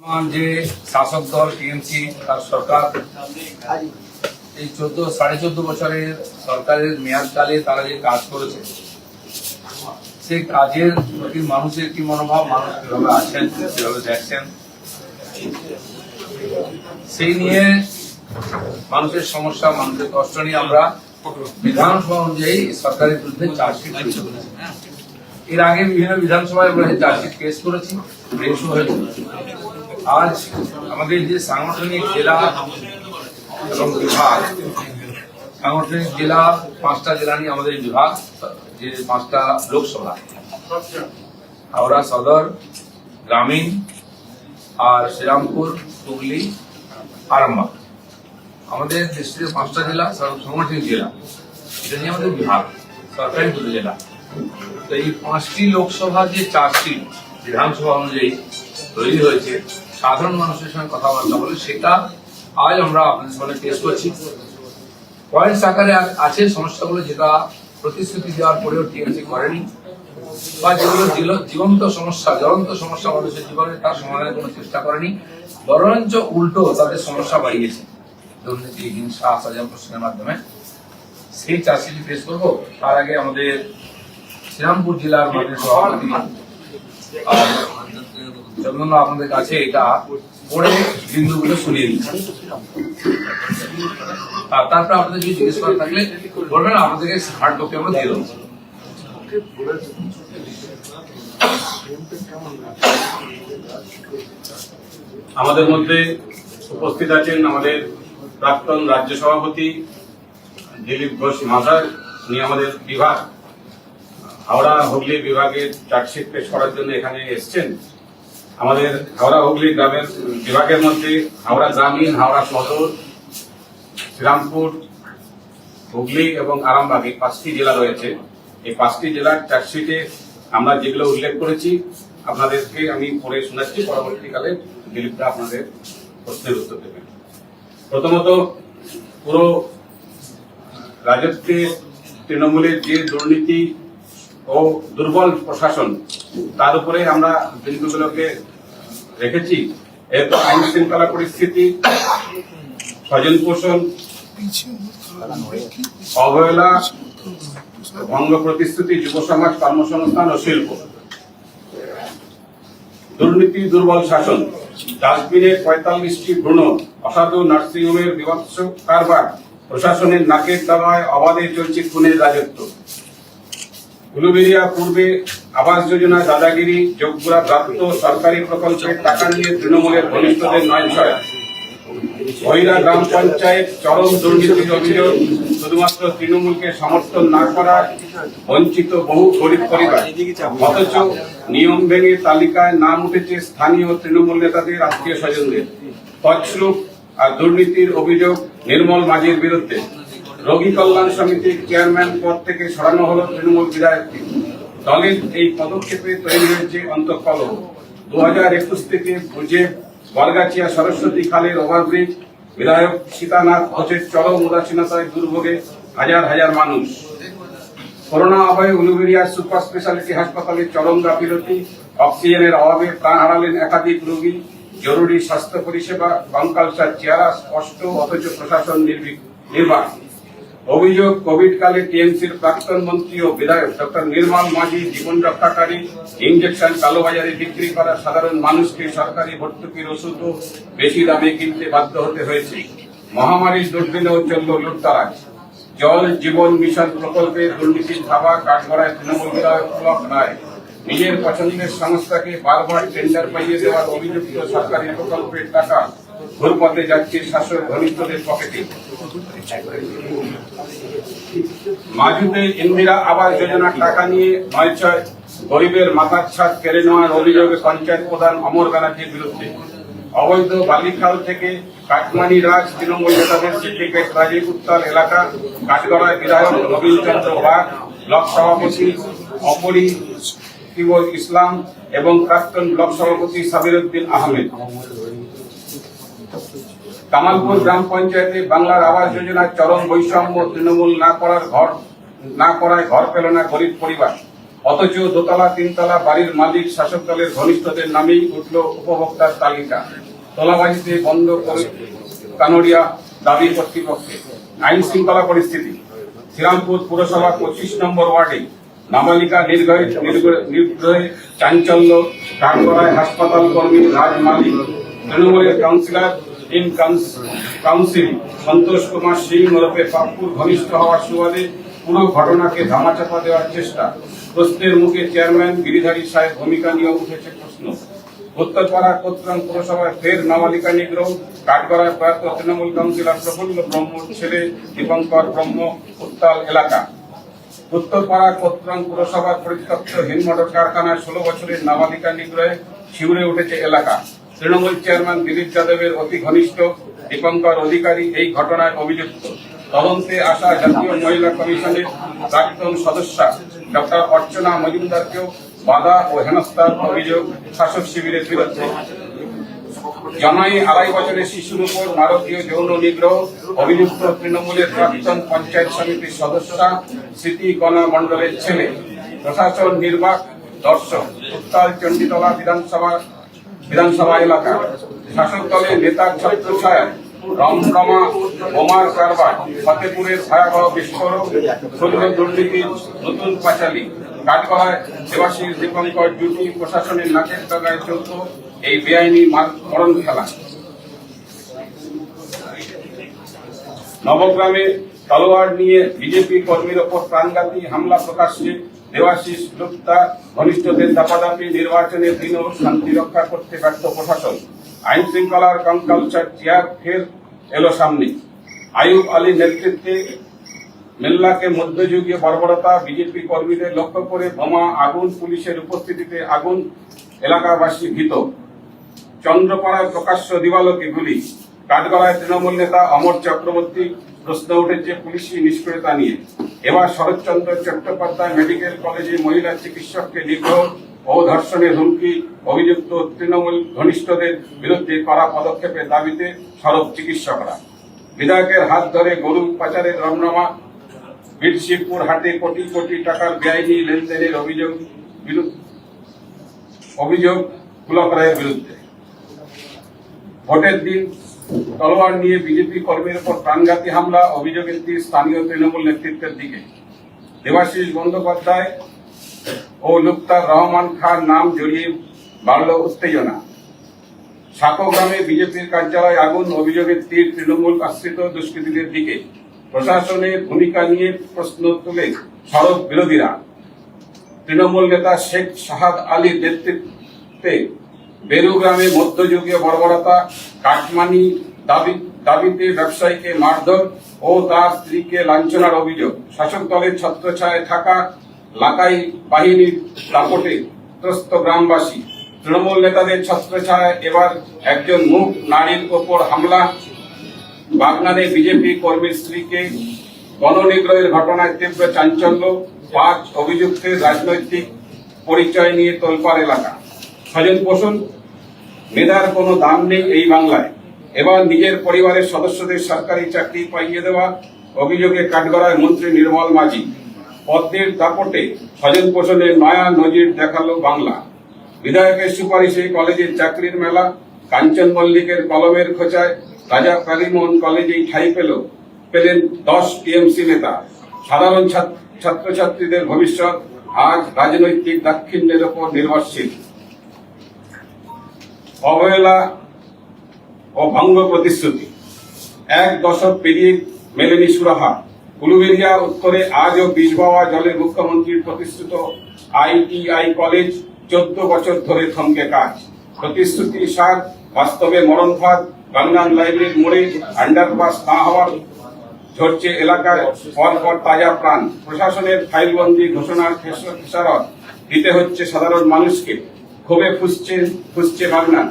যে শাসক দল টিএমসি তার সরকার এই 14.5 বছরের সরকারের মেয়াদকালে তারা যে কাজ করেছে সেই কাজের প্রতি মানুষের কি মনোভাব, মানুষ কিভাবে আছেন, কিভাবে দেখছেন, সেই নিয়ে মানুষের সমস্যা, মানুষের কষ্ট নিয়ে আমরা বিধানসভা অনুযায়ী সরকারের বিরুদ্ধে চার্জশিট করেছি। এর আগে বিভিন্ন বিধানসভায় আমরা চার্জশিট কেস করেছি, বেশও হয়েছে। আজ আমাদের যে সাংগঠনিক জেলা এবং বিভাগ, সাংগঠনিক জেলা 5টা জেলা নিয়ে আমাদের বিভাগ, যে 5টা লোকসভা, হাওড়া সদর, গ্রামীণ, আর শ্রীরামপুর, হুগলি, আরামবাগ, আমাদের ডিস্ট্রিক্টের 5টা জেলা সাংগঠনিক জেলা, এটা নিয়ে আমাদের বিভাগ, সরকারি দুটো জেলা। তো এই 5টি লোকসভা যে চার্জশিট বিধানসভা অনুযায়ী তৈরি হয়েছে, সাধারণ মানুষের সঙ্গে কথাবার্তা বলে, সেটা আজ আমরা আপনাদের সামনে পেশ করছি। পয়েন্টস আকারে আছে সমস্যাগুলো যেটা প্রতিশ্রুতি দেওয়ার পরেও টিএমসি করেনি, বা যেগুলো জীবন্ত সমস্যা, জ্বলন্ত সমস্যা মানুষের জীবনে, তার সমাধানের কোনো চেষ্টা করেনি, বরঞ্চ উল্টো তাদের সমস্যা বাড়িয়েছে দুর্নীতি, হিংসা, সাজাম প্রশ্নের মাধ্যমে। সেই চার্জশিট পেশ করবো। তার আগে আমাদের শ্রীরামপুর জেলার মাননীয় সভাপতি চন্দন আপনাদের কাছে এটা পড়ে বিন্দুগুলো শুনিয়ে দিচ্ছি, আর তারপর আপনাদের যদি জিজ্ঞেস করা থাকলে বলবেন, আপনাদেরকে হার্ড কপি আমরা দিয়ে দেবো। আমাদের মধ্যে উপস্থিত আছেন আমাদের প্রাক্তন রাজ্য সভাপতি দিলীপ ঘোষ মহাশয়। উনি আমাদের বিভাগ হাওড়া হুগলি বিভাগের চার্জশিট পেশ করার জন্য এখানে এসছেন। আমাদের হাওড়া হুগলি গ্রামের বিভাগের মধ্যে হাওড়া গ্রামীণ, হাওড়া সদর, শ্রীরামপুর, হুগলি এবং আরামবাগ, এই 5টি জেলা রয়েছে। এই 5টি জেলার চার্জশিটে আমরা যেগুলো উল্লেখ করেছি আপনাদেরকে আমি পড়ে শোনাচ্ছি, পরবর্তীকালে দিলীপরা আপনাদের প্রশ্নের উত্তর দেবেন। প্রথমত, পুরো রাজত্বের তৃণমূলের যে দুর্নীতি ও দুর্বল প্রশাসন, তার উপরে আমরা বিন্দুগুলোকে রেখেছি। এরপর আইন শৃঙ্খলা পরিস্থিতি, স্বজন পোষণ, অবহেলা, ভঙ্গ প্রতিশ্রুতি, যুব সমাজ, কর্মসংস্থান ও শিল্প, দুর্নীতি, দুর্বল শাসন, ডাস্টবিনের 45টি ভ্রূণ, অসাধু নার্সিংহোমের বিভৎস কারবার, প্রশাসনের নাকের দাবায় অবাধে চলছে খুনের রাজত্ব, উলুবেড়িয়া পূর্বে আবাস যোজনা দাদাগিরি, যোগপুরা ব্রাত্য সরকারি প্রকল্পের টাকা নিয়ে তৃণমূলের ঘনিষ্ঠদের নয়ছয়, ভৈরা গ্রাম পঞ্চায়েত চরম দুর্নীতির অভিযোগ, শুধুমাত্র তৃণমূলকে সমর্থন না করা বঞ্চিত বহু গরিব পরিবার, অথচ নিয়ম ভেঙে তালিকায় নাম উঠেছে স্থানীয় তৃণমূল নেতাদের আত্মীয় স্বজনদের, তছরূপ আর দুর্নীতির অভিযোগ নির্মল মাঝির বিরুদ্ধে, রোগী কল্যাণ সমিতির চেয়ারম্যান পদ থেকে সরানো হল তৃণমূল বিধায়ককে। দলের এই পদক্ষেপে তৈরি হয়েছে অন্তঃকলহ। 2021 থেকে বুঝে বরগাছিয়া সরস্বতী খালের ওভারব্রিজ, বিধায়ক সীতানাথ ঘোষের চরম উদাসীনতায় দুর্ভোগে হাজার হাজার মানুষ, করোনা আবহে উলুবেড়িয়ার সুপার স্পেশালিটি হাসপাতালে চরম গাফিলতি, অক্সিজেনের অভাবে প্রাণ হারালেন একাধিক রোগী, জরুরি স্বাস্থ্য পরিষেবা কঙ্কালসার চেহারা স্পষ্ট, অথচ প্রশাসন নির্বাক। অভিযোগ, কোভিড কালে টিএমসির প্রাক্তন মন্ত্রী ও বিধায়ক ডক্টর নির্মল মাঝি জীবন রক্ষাকারী ইঞ্জেকশন কালোবাজারে বিক্রি করা সাধারণ মানুষকে সরকারি ভর্তুকির ওষুধও বেশি দামে কিনতে বাধ্য হতে হয়েছে। মহামারীর দুর্দিনেও চলল লুটতরাজ। জল জীবন মিশন প্রকল্পে দুর্নীতির ধাবা কাঠগড়ায় তৃণমূল বিধায়ক পুলক রায়, নিজের পছন্দের সংস্থাকে বারবার টেন্ডার পাইয়ে দেওয়ার অভিযুক্ত সরকারি প্রকল্পের টাকা ঘুরপথে যাচ্ছে শাসক ঘনিষ্ঠদের পকেটে। মাঝুতে ইন্দিরা আবাস যোজনার টাকা নিয়ে নয়ছয় গরিবের মাথার ছাদ কেড়ে নেওয়ার অভিযোগে পঞ্চায়েত প্রধান অমর ব্যানার্জির বিরুদ্ধে, অবৈধ বালিখাল থেকে কাটমানি রাজ তৃণমূল নেতাদের সিন্ডিকেট রাজীব উত্তর এলাকা, কাঠগড়ায় বিধায়ক নবীন চন্দ্র বাগ, ব্লক সভাপতি অপরিকিবুল ইসলাম এবং প্রাক্তন ব্লক সভাপতি সাবির উদ্দিন আহমেদ। কামালপুর গ্রাম পঞ্চায়েতে বাংলার আবাস যোজনার চরম বৈষম্য, তৃণমূল না করায় ঘর পেল না গরিব পরিবার। অথচ দোতলা তিনতলা বাড়ির মালিক শাসক দলের ঘনিষ্ঠদের নামেই উঠল উপভোক্তার তালিকা। তোলাবাজিতে বন্ধ করে কানোরিয়া দাবি কর্তৃপক্ষে। আইন শৃঙ্খলা পরিস্থিতি, শ্রীরামপুর পুরসভা 25 নম্বর ওয়ার্ডে নাবালিকা নির্গ্রহে চাঞ্চল্য। কাঠগড়ায় হাসপাতাল কর্মী রাজ মালিক, তৃণমূলের councillor in council Santosh Kumar Singh ওরফে পাপ্পুর ঘনিষ্ঠ হওয়ার সুবাদে পুরো ঘটনাকে ধামাচাপা দেওয়ার চেষ্টা। প্রশ্নের মুখে চেয়ারম্যান গিরিধারী সাহেব ভূমিকা নিয়ে উঠেছে প্রশ্ন। উত্তরপাড়া কোতরাম পুরসভায় ফের নাবালিকা নিগ্রহ। কাঠগড়ায় প্রয়াত তৃণমূল কাউন্সিলর প্রফুল্ল ব্রহ্মর ছেলে দীপঙ্কর ব্রহ্ম উত্তাল এলাকা। উত্তরপাড়া কোতরাম পুরসভার পরিত্যক্ত হিমমটর কারখানায় 16 বছরের নাবালিকা নিগ্রহে শিউরে উঠেছে এলাকা। তৃণমূল চেয়ারম্যান দিলীপ যাদবের অতি ঘনিষ্ঠ দীপঙ্কর অধিকারী এই ঘটনায় অভিযুক্ত। তদন্তে আসা জাতীয় মহিলা কমিশনের প্রাক্তন সদস্যা ডক্টর অর্চনা মজুমদারকেও বাধা ও হেনস্থার অভিযোগ শাসক শিবিরের বিরুদ্ধে। জনাই 2.5 বছরের শিশুর উপর নারকীয় যৌন নিগ্রহ অভিযুক্ত তৃণমূলের প্রাক্তন পঞ্চায়েত সমিতির সদস্যা স্মৃতি গণা মণ্ডলের ছেলে। প্রশাসন নির্বাক দর্শক। উত্তাল চণ্ডীতলা বিধানসভা এলাকা। শাসক দলের নেতার ছত্রছায়ায় রমরমা বোমার কারবার। ফতেপুরের ভয়াবহ বিস্ফোরক। শূন্য দুর্নীতির নতুন পাঁচালী। কাঠগড়ায় দেবাশিস দীপঙ্কর জুটি প্রশাসনের নাকের ডগায় চলত এই বেআইনি মরণ খেলা। নবগ্রামে তলোয়ার নিয়ে বিজেপি কর্মীর ওপর প্রাণঘাতী হামলা প্রকাশ্যে। দেবাশিস লুপ্তা ঘনিষ্ঠদের দাপাদাপি। নির্বাচনের দিনও শান্তি রক্ষা করতে ব্যর্থ প্রশাসন। আইন শৃঙ্খলার কঙ্কালচার চেয়ার ফের এলো সামনে। আইয়ুব আলীর নেতৃত্বে মেল্লাকে মধ্যযুগীয় বর্বরতা। বিজেপি কর্মীদের লক্ষ্য করে বোমা, আগুন, পুলিশের উপস্থিতিতে আগুন, এলাকাবাসী ভীত। চন্দ্রপাড়ায় প্রকাশ্য দিবালোকে গুলি। কাঠগড়ায় তৃণমূল নেতা অমর চক্রবর্তী। প্রশ্ন উঠেছে পুলিশি নিষ্ক্রিয়তা নিয়ে। এবার শরৎচন্দ্র চট্টোপাধ্যায় মেডিকেল কলেজে মহিলা চিকিৎসককে নিগ্রহ ও ধর্ষণের হুমকি। অভিযুক্ত তৃণমূল ঘনিষ্ঠদের বিরুদ্ধে কড়া পদক্ষেপের দাবিতে সরব চিকিৎসকরা। বিধায়কের হাত ধরে গরু পাচারের রমরমা। বীরশিবপুর হাটে কোটি কোটি টাকার বেআইনি লেনদেনের অভিযোগ পুলক রায়ের বিরুদ্ধে। ভোটের দিন তলোয়ার নিয়ে বিজেপি কর্মীর উপর প্রাণঘাতী হামলা। অভিযোগের তীর স্থানীয় তৃণমূল নেতৃত্বের দিকে। দেবাশিস বন্দ্যোপাধ্যায় ও লুপ্তার রহমান খান নাম জড়িয়ে বাড়ল উত্তেজনা। সাকোগ্রামে বিজেপির কার্যালয়ে আগুন। অভিযোগের তীর তৃণমূল আশ্রিত দুষ্কৃতীদের দিকে। প্রশাসনের ভূমিকা নিয়ে প্রশ্ন তুলে সরব বিরোধীরা। তৃণমূল নেতা শেখ সাহাদ আলীর নেতৃত্বে বেরুগ্রামে মধ্যযুগীয় বর্বরতা। কাটমানি দাবিতে ব্যবসায়ীকে মারধর ও তার স্ত্রীকে লাঞ্ছনার অভিযোগ। শাসক দলের ছত্রছায়ায় থাকা লাকাই বাহিনীর দাপটে ত্রস্ত গ্রামবাসী। তৃণমূল নেতাদের ছত্রছায়ায় এবার একজন মুখ নারীর ওপর হামলা। বাগনানে বিজেপি কর্মীর স্ত্রীকে গণনিগ্রহের ঘটনায় তীব্র চাঞ্চল্য। 5 অভিযুক্তের রাজনৈতিক পরিচয় নিয়ে তোলপাড় এলাকা। স্বজন পোষণ মেধার কোনো দাম নেই এই বাংলায়। এবার নিজের পরিবারের সদস্যদের সরকারি চাকরি পাইয়ে দেওয়া অভিযোগে কাঠগড়ায় মন্ত্রী নির্মল মাঝি। পদ্মের দাপটে স্বজন পোষণের নয়া নজির দেখালো বাংলা। বিধায়কের সুপারিশে কলেজের চাকরির মেলা। কাঞ্চন মল্লিকের কলমের খোঁচায় রাজা কারিমোহন কলেজেই ঠাঁই পেলেন 10 টিএমসি নেতা। সাধারণ ছাত্রছাত্রীদের ভবিষ্যৎ আজ রাজনৈতিক দাক্ষিণ্যের ওপর নির্ভরশীল। অবহেলা ও ভঙ্গ প্রতিশ্রুতি। 1 দশক পেরিয়ে মেলেনি সুরাহা। উলুবেড়িয়া উত্তরে আজও বিষবাওয়া জলে মুখ্যমন্ত্রীর প্রতিশ্রুত ITI কলেজ 14 বছর ধরে থমকে কাজ। প্রতিশ্রুতি সার, বাস্তবে মরণ ফাঁদ। বাংলান লাইব্রেরির মোড়ে আন্ডারপাস না হওয়ার ঝরছে এলাকায় পরপর তাজা প্রাণ। প্রশাসনের ফাইলবন্দি ঘোষণার খেসারত দিতে হচ্ছে সাধারণ মানুষকে। ক্ষোভে ফুসছে বাগনান।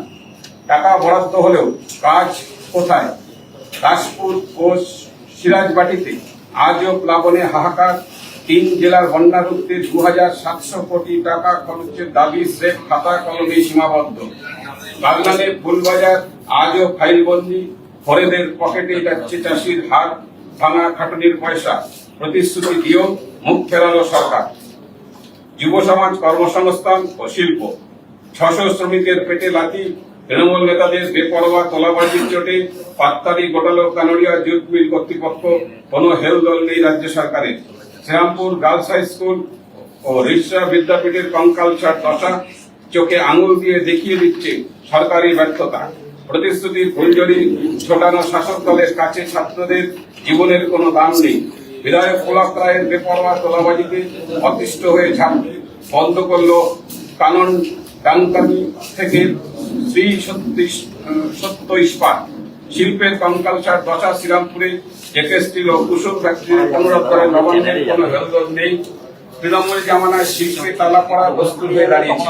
টাকা বরাদ্দ হলেও কাজ কোথায়? দাসপুর ও সিরাজবাটিতে আজও প্লাবনে হাহাকার। 3 জেলার বন্যা রুখতে 2700 কোটি টাকা খরচের দাবি স্রেফ খাতা কলমে সীমাবদ্ধ। বাগনানে ফুলবাজার আজও ফাইলবন্দি। ফরেদের পকেটে যাচ্ছে চাষির হাত ভাঙা খাটুনির পয়সা। প্রতিশ্রুতি দিয়েও মুখ ফেরালো সরকার। যুব সমাজ, কর্মসংস্থান ও শিল্প। 600 শ্রমিকের পেটে লাথি, তৃণমূল নেতাদের বেপরোয়া তোলাবাজির চোটে পাত্তারি গোটালো কানোরিয়া জুট মিল কর্তৃপক্ষ, কোনো হেলদোল নেই রাজ্য সরকারের। শ্রীরামপুর গার্লস হাই স্কুল ও রিষড়া বিদ্যাপীঠের কঙ্কালসার দশা চোখে আঙুল দিয়ে দেখিয়ে দিচ্ছে সরকারি ব্যর্থতা। প্রতিশ্রুতির ফুলঝুরি ছোটানো শাসক দলের কাছে ছাত্রদের জীবনের কোনো দাম নেই। বিধায়ক পুলক রায়ের বেপরোয়া তোলাবাজিতে অতিষ্ঠ হয়ে ঝাঁপ বন্ধ করলো কানন ডানকানি থেকে শ্রী সত্য ইস্পাত। শিল্পের কঙ্কালসার দশা শ্রীরামপুরে জেকে স্টিল ও কুসুম ফ্যাক্টরি পুনরুদ্ধারের নবান্নের কোনো হেলদোল নেই। তৃণমূল জামানায় শিল্পে তালা পড়া বস্তু হয়ে দাঁড়িয়েছে।